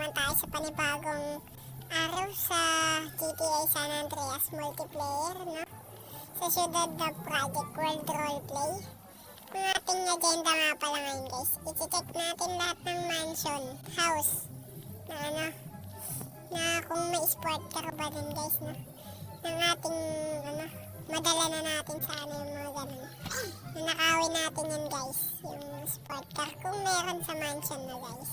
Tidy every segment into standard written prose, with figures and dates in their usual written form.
naman tayo sa panibagong araw sa GTA San Andreas multiplayer, no? Sa syudad na Project World Roleplay. Ang ating agenda nga pala ngayon, guys. I-check natin lahat ng mansion, house, na kung may sport car ba din, guys, no? Ng ating, madala na natin sa yung mga ganun. Nakawin natin yun, guys, yung sport car kung meron sa mansion na, guys.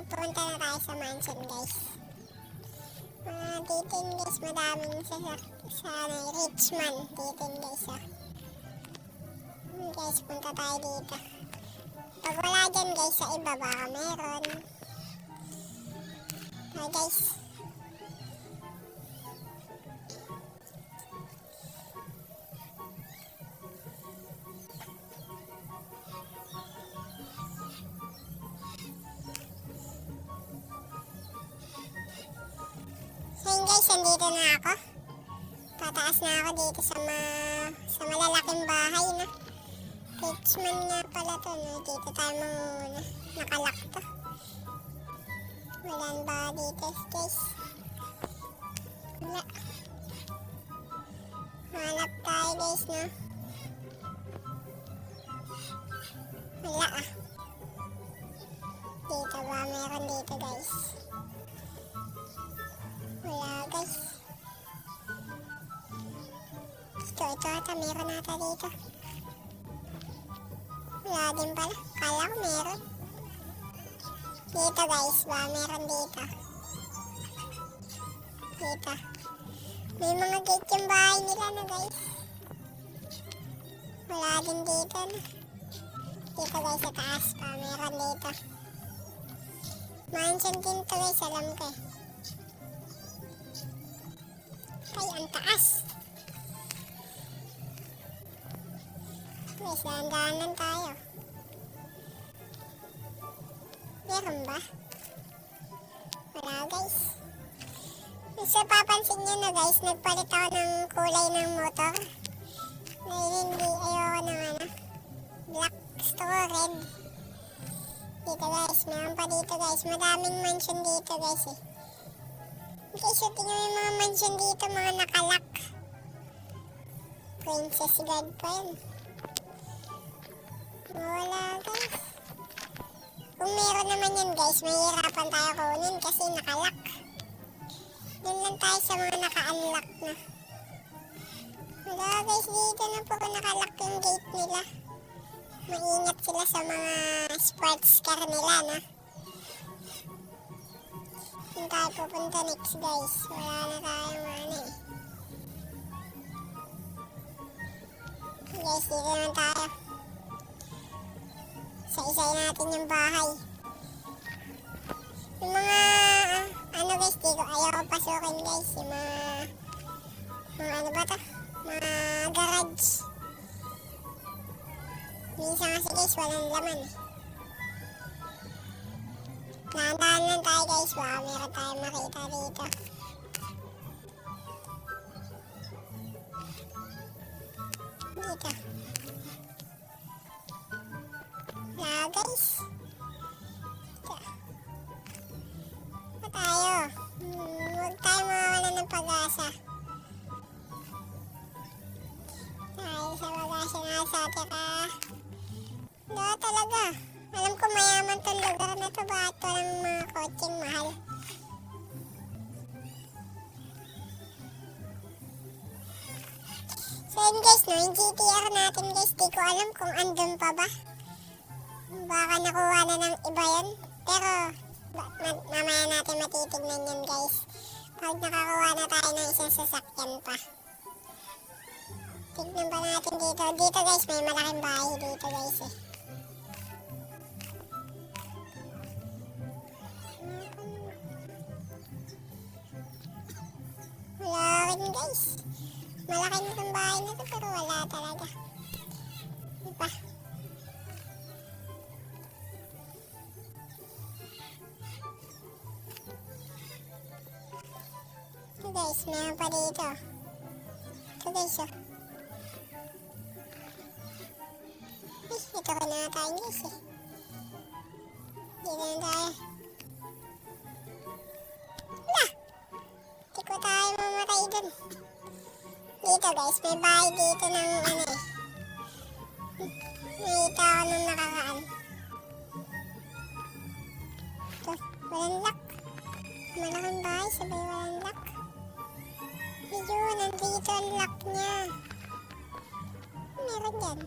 Punta na tayo sa mansion, guys. Dito yun, guys, madaming sa Richmond. Dito yun, guys, guys, punta tayo dito. Pag wala dyan, guys, sa iba baka meron. Guys, ngayon, guys, nandito na ako. Pataas na ako dito sa malalaking bahay, no? Richmond nga pala to, no? Dito tayo muna. Nakalak to. Walang ba dito, guys? Wala. Hanap tayo, guys, no? Wala, Dito ba? Meron dito, guys. Wala, guys. Ito ata. Meron ata dito. Wala din pala. Kala ko meron. Dito, guys, ba? Meron dito. Dito. May mga gate yung bahay nila na, guys. Wala din dito, no? Dito, guys, sa taas pa. Meron dito. Mansion din to, guys. Alam ko, Ay, ang taas. Guys, dahan-dahanan tayo. Meron ba? Wala, guys. So, papansin nyo na, guys, nagpalit ako ng kulay ng motor. Na hindi ayoko ng black gusto ko red. Dito, guys, meron pa dito, guys. Madaming mansion dito, guys, Guys, so tingnan mo yung mga mansion dito, mga nakalak. Princess Guard pa yun. Wala, guys. Kung meron naman yan, guys, mahihirapan tayo kunin kasi nakalak. Doon lang tayo sa mga naka-unlock na. Wala, guys, dito na po nakalak yung gate nila. Maingat sila sa mga sports car nila, no? Saan tayo pupunta next, guys? Wala na tayong Guys, dito naman tayo. Isa-isay natin yung bahay. Yung mga, guys, dito ayaw pasukin, guys. Yung mga ano ba to? Mga garage. Minsan kasi, guys, walang laman, Dahan-dahan lang tayo, guys. Baka meron tayong makita dito. Dito. Wala, guys. Dito. Pa tayo. Huwag tayo mawawala ng pag-asa. Tayo sa pag-asa na sa atin, Wala talaga. Alam ko mayaman tong lugar na to, bakit walang mga kotseng mahal? So yun, guys, no, yung GTR natin, guys, di ko alam kung andun pa ba. Baka nakuha na ng iba yun. Pero mamaya natin matitignan yun, guys. Pag nakakuha na tayo ng isang sasakyan pa. Tignan pa natin dito. Dito, guys, may malaking bahay dito, guys, Wala rin, guys. Malaki na itong bahay na ito, pero wala talaga. Diba? Ito, guys, meron pa dito. Ito, guys, Ito ko na tayo, guys, Dito na tayo. tayo dun. Dito guys, may bahay dito ng ano eh. Nakita ko nung nakaraan. Ito, walang lock. Malaking bahay, sabay walang lock. Ayun, nandito ang lock niya. Meron dyan.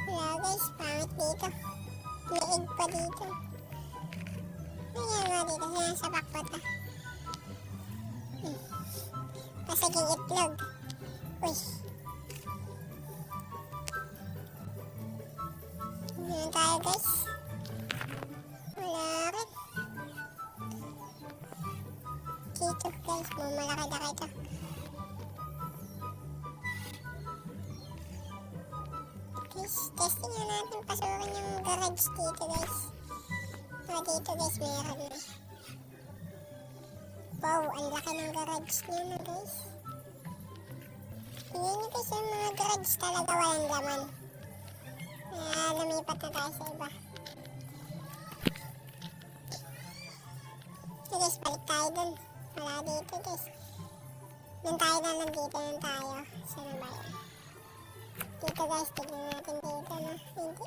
Wala guys, pangit dito. May egg pa dito. Ayan nga dito, sinasapak pa ito. Pasaging itlog. Uy. Ngayon tayo guys. Wala rin. Dito guys, malaki-laki ito. Guys, testing na natin pasukin yung garage dito guys. Dito guys, meron na. Wow, ang laki ng garage niya na guys. Tingnan nyo guys, yung mga garage talaga walang laman. Lumipat na tayo sa iba. So guys, balik tayo dun. Wala dito guys. Nung tayo na lang dito, nung tayo. Saan ba yun? Dito guys, tignan natin dito na. Hindi.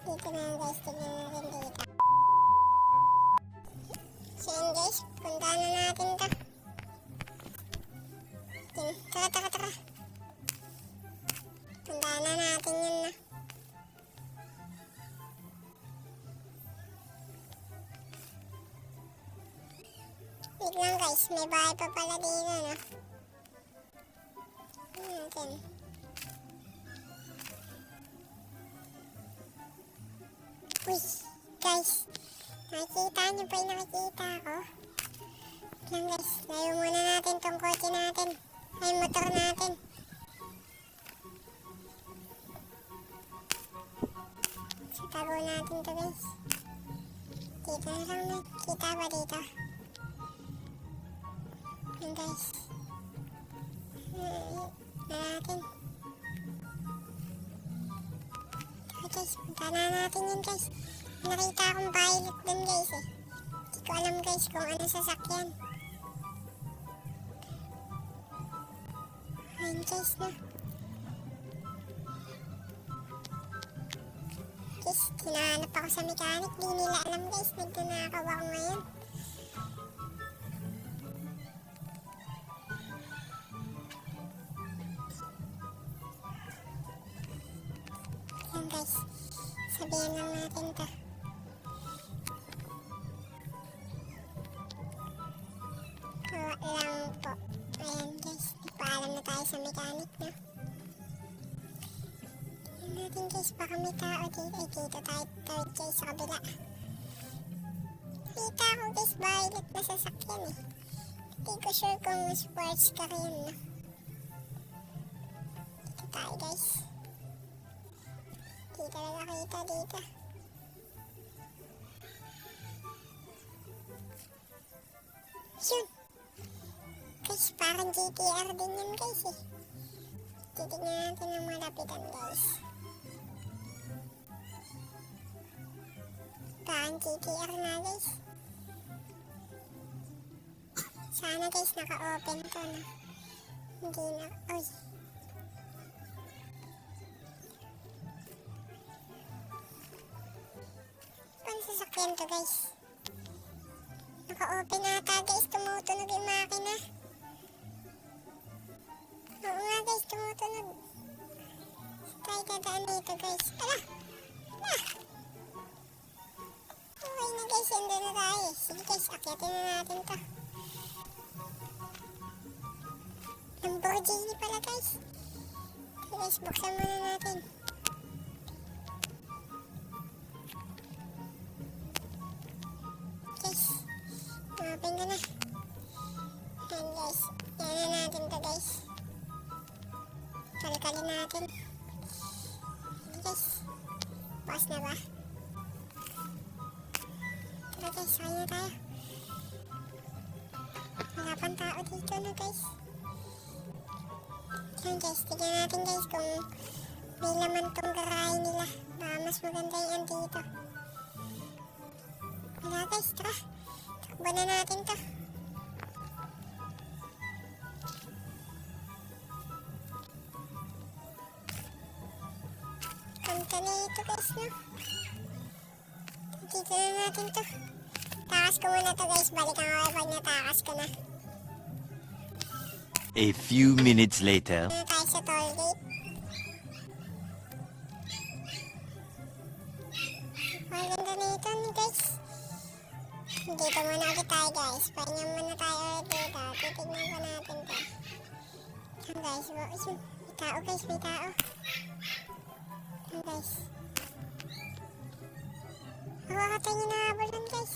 Dito na guys, tignan natin dito. So yun guys, puntahan na natin ito. Tara. Puntahan na natin yun na. Wait lang guys, may bahay pa pala dito no. Natin. Uy, guys. Nakikita niyo pa yung nakikita ko? Lang guys, layo muna natin tong kotse natin. Ay, motor natin. So, tago natin to guys. Dito na lang na. Kita ba dito? Yan guys. Na natin. Okay guys, punta na natin yun guys. Nakita akong pilot dun guys eh. Hindi ko alam guys kung ano sasakyan. Ayun guys na. Guys, hinahanap ako sa mechanic. Di nila alam guys. Nagnanakaw ako ngayon. Yan guys. Sabihan lang natin ito. Lang po. Ayan guys, nagpaalam na tayo sa mechanic na. Tingnan natin guys, baka may tao dito. Ay, dito tayo tawid guys sa kabila. Kita ko guys, violet na sasakyan eh. Hindi ko sure kung sports car yun no. Dito tayo guys. Hindi talaga kita dito. Yun! Guys, parang GTR din yun guys eh. Titignan natin ng malapitan guys. Parang GTR na guys. Sana guys naka-open to na. Hindi na. Uy. Paano sasakyan to guys? Naka-open ata guys. Tumutunog yung makina. Oo nga guys, tumutunog. Tayo dadaan dito guys. Ala! Okay na guys, yun na tayo. Sige guys, akyatin na natin to. Lamborghini pala guys. Okay guys, buksan muna natin. Guys, open ka na. Ayan guys, yan na natin to guys. Kalkalin natin. Okay guys, pause na ba? Tara guys, sakay na tayo. Wala pang tao dito na guys. Yan guys, tignan natin guys kung may laman tong garahe nila. Baka mas maganda yan dito. Wala guys, tara. Takbo na natin to. dito guys, no? Dito na natin to. Takas ko muna to guys. Balikan ko pag natakas ko na. A few minutes later. Dito tayo sa toll gate. Ang ganda nito ni guys. Dito muna ulit tayo guys. Pahinga muna tayo ulit dito. Titignan ko natin to. Yan guys. May tao guys. May tao. Yan guys. Makakatay niyo na habulan guys.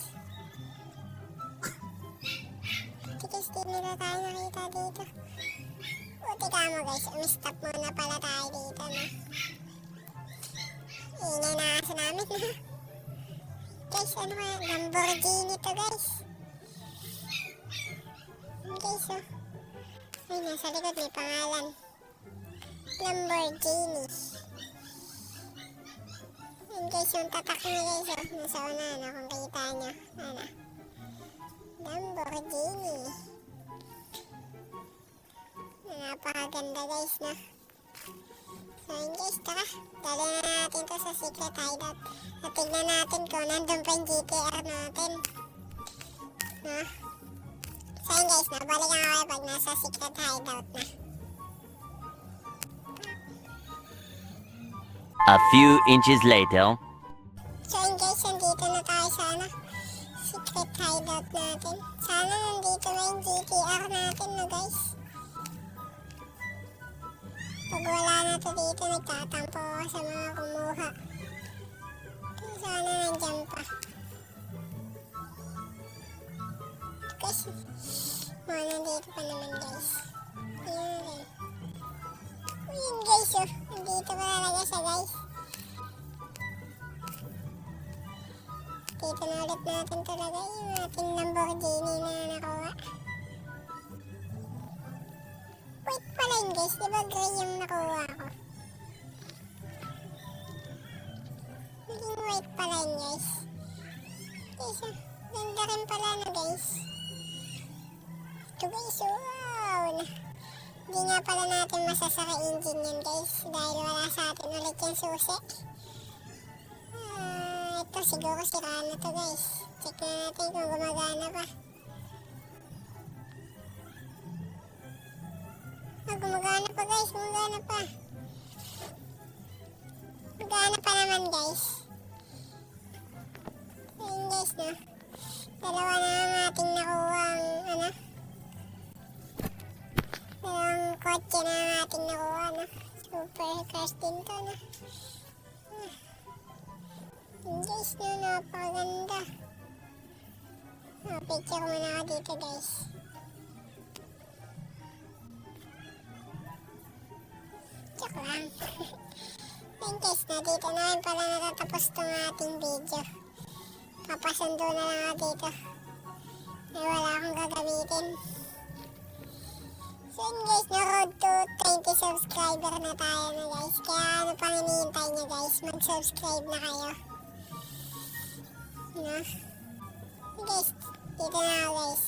Ito guys. Di nila tayo nakita dito. Buti ka mo guys. Umistop muna pala tayo dito na. Ingay na kasi namin na. Guys, ano kaya? Lamborghini to guys. Guys, oh. Ay, nasa likod may pangalan. Lamborghini. Yan guys, yung tatak niya guys, oh. Nasa una, ano, kung kita nyo. Ano? Lamborghini. Napakaganda guys, no? So yun guys, tara. Dali na natin to sa secret hideout. At tignan natin kung nandun pa yung GTR natin. No? So yun guys, balikan ako pag nasa secret hideout na. A few inches later. So yun guys, nandito na tayo sa ano, secret hideout natin. Sana nandito na yung GTR natin, no guys? Pag wala na to dito, nagtatampo ako sa mga kumuha. Sana nandyan pa. Guys, mga nandito pa naman guys. Ayan. Ayan guys, oh. Nandito pa talaga siya guys. Dito na ulit natin talaga yung ating Lamborghini na nakuha. Wait pala yun guys, diba gray yung nakuha ko? Naging white pala yun guys. Guys, ganda rin pala na guys. Ito guys, wow! Hindi nga pala natin masasara engine yan guys. Dahil wala sa atin ulit yung susi. Ito siguro sira na to guys. Check na natin kung gumagana pa. Gumagana pa guys, gumagana pa. Gumagana pa naman guys. Ayun guys, no? Dalawa na ang ating nakuha ang ano. Dalawang kotse na ang ating nakuha, no? Super crash din to, no? Ayun guys, no? Napakaganda. Picture muna ako dito guys. Joke lang. Ayun guys, dito na rin pala natatapos itong ating video. Papasundo na lang ako dito. Ay wala akong gagamitin. So yun guys, na road to 20 subscriber na tayo na guys. Kaya ano pang hinihintay nyo guys, mag-subscribe na kayo. No? Guys, dito na ako guys.